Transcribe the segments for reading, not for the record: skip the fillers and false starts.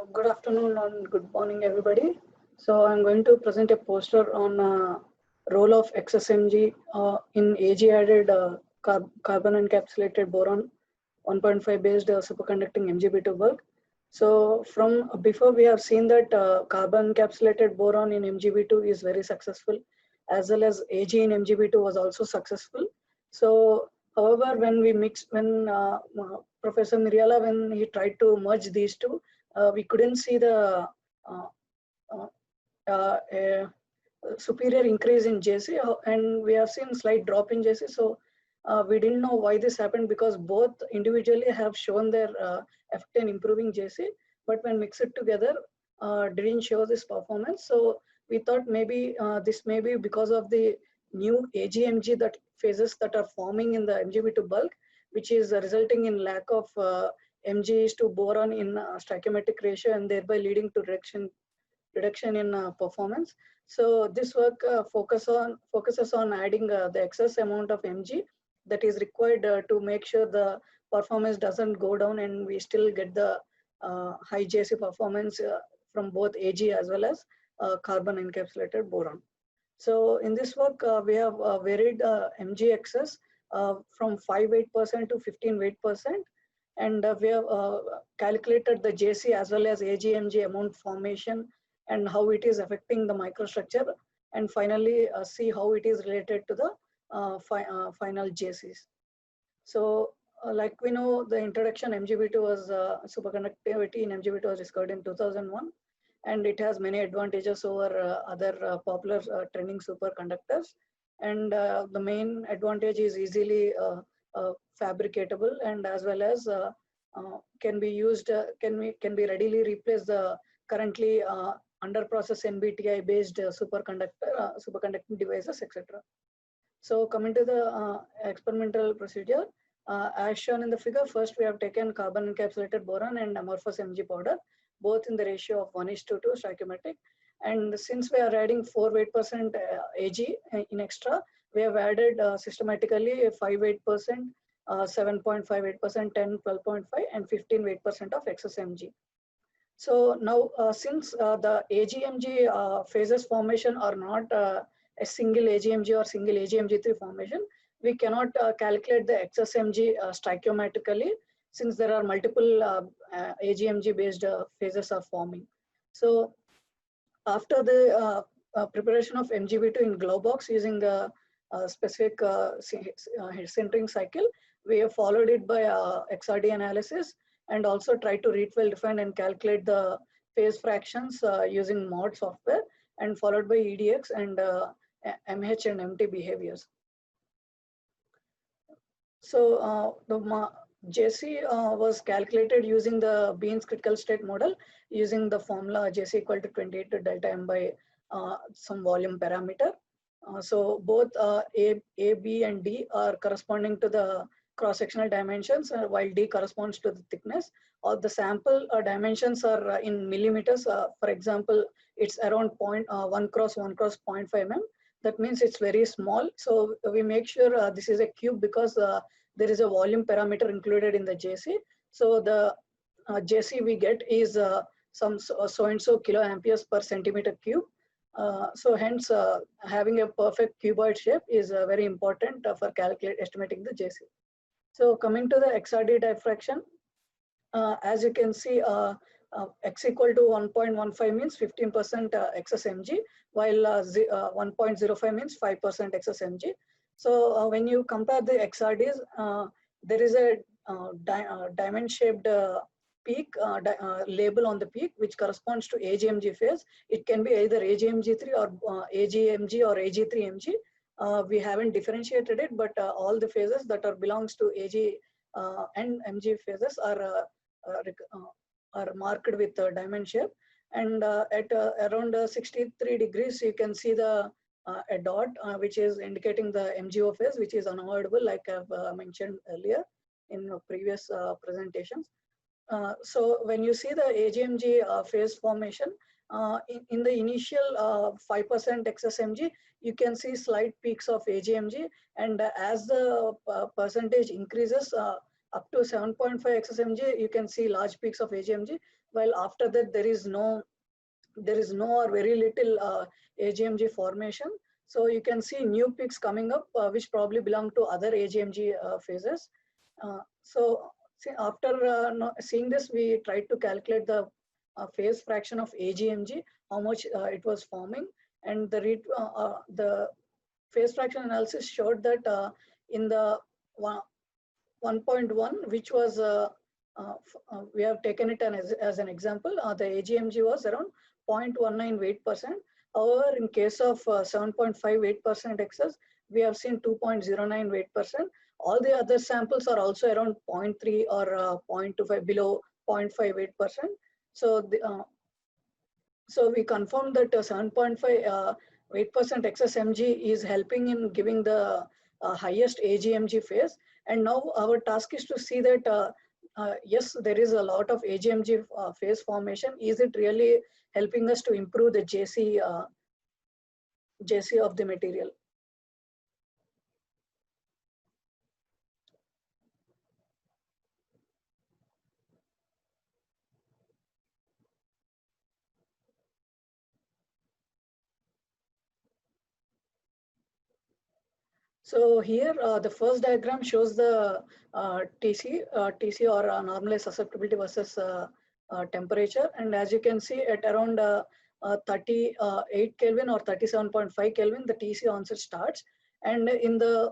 Good afternoon and good morning, everybody. So I'm going to present a poster on role of XSMG in AG-added carbon encapsulated boron 1.5 based superconducting MgB2 bulk. So from before we have seen that carbon encapsulated boron in MgB2 is very successful, as well as AG in MgB2 was also successful. So however, when Professor Niriala, when he tried to merge these two, we couldn't see the uh, uh, a superior increase in JC, and we have seen slight drop in JC. So we didn't know why this happened, because both individually have shown their effect in improving JC, but when mixed together, didn't show this performance. So we thought maybe this may be because of the new AGMG that phases that are forming in the MgB2 bulk, which is resulting in lack of Mgs to boron in stoichiometric ratio, and thereby leading to reduction in performance. So this work focuses on adding the excess amount of Mg that is required to make sure the performance doesn't go down, and we still get the high JC performance from both Ag as well as carbon encapsulated boron. So in this work, we have varied Mg excess from 5 weight% to 15 weight%, and we have calculated the JC as well as AgMg amount formation and how it is affecting the microstructure, and finally see how it is related to the final JCs. So like we know, the introduction MgB2 was superconductivity in MgB2 was discovered in 2001, and it has many advantages over other popular trending superconductors. And the main advantage is easily fabricatable, and as well as can be used, can be readily replace the currently under process NBTI based superconducting devices, etc. So coming to the experimental procedure, as shown in the figure, first we have taken carbon encapsulated boron and amorphous Mg powder, both in the ratio of 1:2 stoichiometric. And since we are adding 4 weight% Ag in extra, we have added systematically 5 weight%, 7.58%, 10, 12.5, and 15 weight% of excess Mg. So now, since the AgMg phases formation are not a single AgMg or single AgMg3 formation, we cannot calculate the excess Mg stoichiometrically, since there are multiple AgMg based phases are forming. So after the preparation of MgB2 in glow box using the specific centering cycle, we have followed it by XRD analysis, and also try to read well define and calculate the phase fractions using MOD software, and followed by EDX and MH and MT behaviors. So the JC was calculated using the Bean's critical state model, using the formula JC equal to 28 to delta M by some volume parameter. So both A, B, and D are corresponding to the cross-sectional dimensions, while D corresponds to the thickness. Or the sample dimensions are in millimeters. For example, it's around 1 cross 1 cross 0.5 mm. That means it's very small. So we make sure this is a cube, because there is a volume parameter included in the JC. So the JC we get is some so and so kiloamperes per centimeter cube. So hence having a perfect cuboid shape is very important for estimating the JC. So coming to the XRD diffraction, as you can see, x equal to 1.15 means 15% excess Mg, while 1.05 means 5% excess Mg. So when you compare the XRDs, there is a diamond shaped peak label on the peak, which corresponds to AgMg phase. It can be either AgMg3 or AgMg or Ag3Mg. We haven't differentiated it, but all the phases that are belongs to Ag and Mg phases are marked with a diamond shape. And at around 63 degrees, you can see the a dot which is indicating the MgO phase, which is unavoidable, like I've mentioned earlier in previous presentations. So when you see the AgMg phase formation, in the initial 5% excess Mg, you can see slight peaks of AgMg, and as the percentage increases, up to 7.5 XSMG, you can see large peaks of AGMG, while after that there is no or very little AGMG formation. So you can see new peaks coming up, which probably belong to other AGMG phases. So after seeing this, we tried to calculate the phase fraction of AGMG, how much it was forming, and the phase fraction analysis showed that in the 1.1, which was we have taken it as an example, the AGMG was around 0.19 weight%. However, in case of 7.5 weight% excess, we have seen 2.09 weight%. All the other samples are also around 0.3 or 0.25, below 0.5 weight%. So, so we confirmed that 7.5 weight% excess mg is helping in giving the highest AGMG phase. And now our task is to see that yes, there is a lot of AGMG phase formation. Is it really helping us to improve the JC of the material? So here, the first diagram shows the TC or normalized susceptibility versus temperature. And as you can see, at around 38 Kelvin or 37.5 Kelvin, the TC onset starts. And in the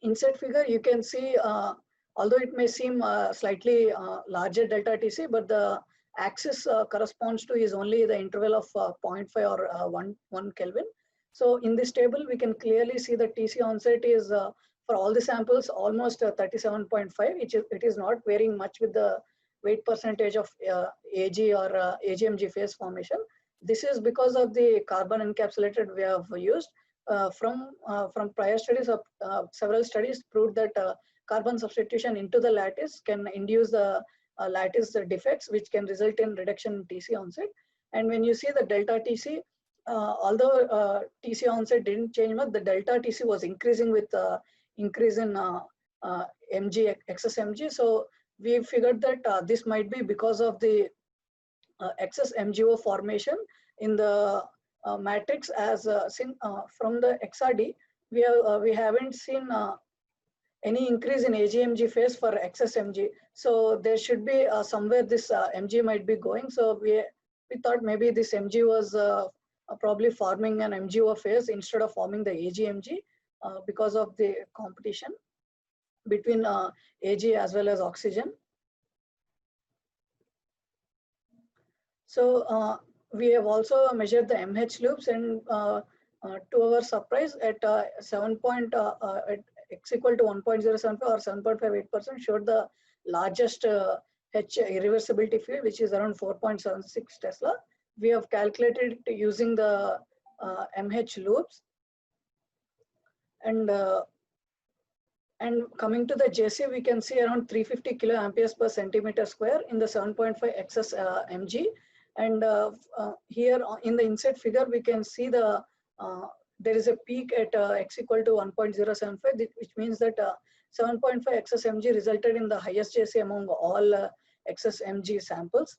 inset figure, you can see, although it may seem slightly larger delta TC, but the axis corresponds to is only the interval of 0.5 or 1 Kelvin. So in this table, we can clearly see the TC onset is for all the samples almost 37.5, it is not varying much with the weight percentage of AG or AGMG phase formation. This is because of the carbon encapsulated we have used. From prior studies, several studies proved that carbon substitution into the lattice can induce the lattice defects, which can result in reduction in TC onset. And when you see the delta TC, although TC onset didn't change much, the delta TC was increasing with increase in mg, excess mg. So we figured that this might be because of the excess MgO formation in the matrix. As from the XRD, we haven't seen any increase in AGMG phase for excess Mg. So there should be somewhere this Mg might be going. So we thought maybe this Mg was probably forming an MgO phase instead of forming the AgMg because of the competition between Ag as well as oxygen. So we have also measured the MH loops, and to our surprise, at 7 point at x equal to 1.075 or 7.58% showed the largest H irreversibility field, which is around 4.76 Tesla. We have calculated it using the MH loops, and coming to the JC, we can see around 350 kiloamperes per centimeter square in the 7.5 excess Mg. And here in the inset figure, we can see the there is a peak at x equal to 1.075, which means that 7.5 excess Mg resulted in the highest JC among all excess Mg samples.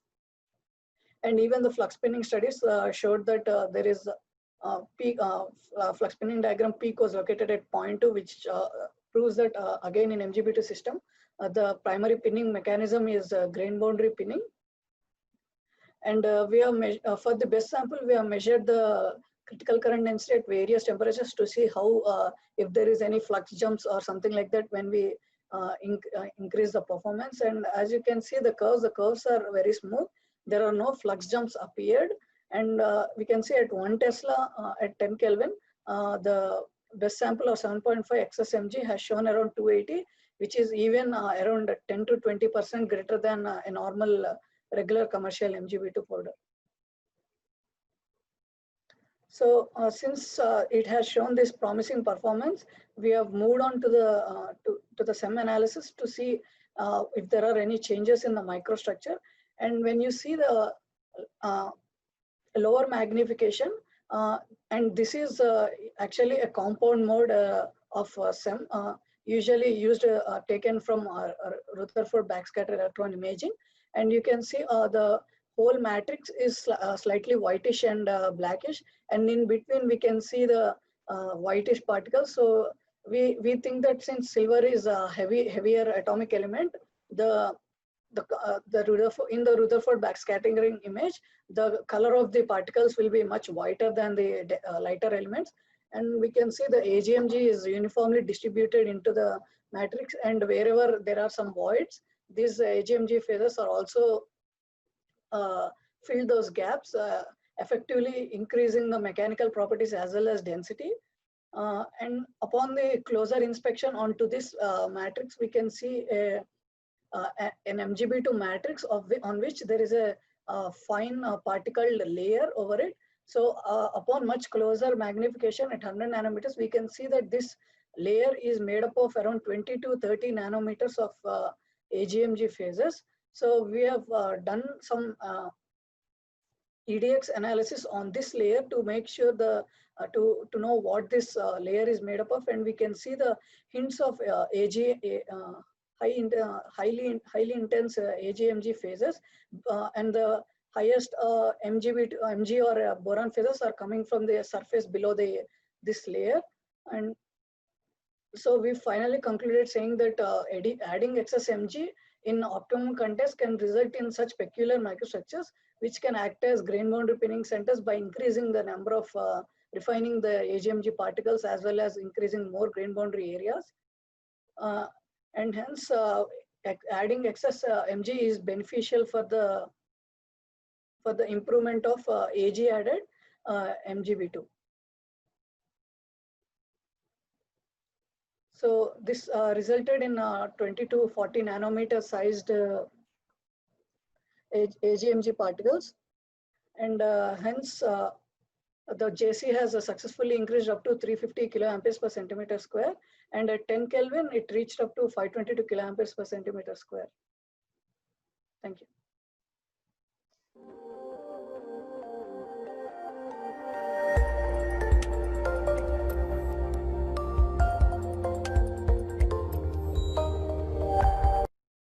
And even the flux spinning studies showed that there is peak flux spinning diagram peak was located at 0.2, which proves that again in MgB2 system, the primary pinning mechanism is grain boundary pinning. And we have for the best sample, we have measured the critical current density at various temperatures to see how if there is any flux jumps or something like that when we increase the performance. And as you can see, the curves are very smooth. There are no flux jumps appeared, and we can see at 1 Tesla at 10 Kelvin, the best sample of 7.5 excess Mg has shown around 280, which is even around 10 to 20% greater than a normal regular commercial MgB2 powder. So since it has shown this promising performance, we have moved on to the SEM analysis to see if there are any changes in the microstructure. And when you see the lower magnification, and this is actually a compound mode of SEM, usually used taken from Rutherford backscatter electron imaging, and you can see the whole matrix is slightly whitish and blackish, and in between we can see the whitish particles. So we think that since silver is a heavier atomic element, in the Rutherford backscattering image, the color of the particles will be much whiter than the lighter elements. And we can see the AGMG is uniformly distributed into the matrix, and wherever there are some voids, these AGMG phases are also fill those gaps, effectively increasing the mechanical properties as well as density. And upon the closer inspection onto this matrix, we can see an MgB2 matrix on which there is a fine particled layer over it. So upon much closer magnification at 100 nanometers, we can see that this layer is made up of around 20 to 30 nanometers of AGMG phases. So we have done some EDX analysis on this layer to make sure to know what this layer is made up of, and we can see the hints of highly intense AGMG phases, and the highest Mg or boron phases are coming from the surface below this layer. And so we finally concluded saying that adding excess Mg in optimum context can result in such peculiar microstructures which can act as grain boundary pinning centers by increasing the number of refining the AGMG particles as well as increasing more grain boundary areas. And hence adding excess Mg is beneficial for the improvement of Ag added MgB2. So this resulted in 20 to 40 nanometer sized AGMG particles, and hence the JC has successfully increased up to 350 kiloamperes per centimeter square, and at 10 Kelvin it reached up to 522 kiloamperes per centimeter square. Thank you.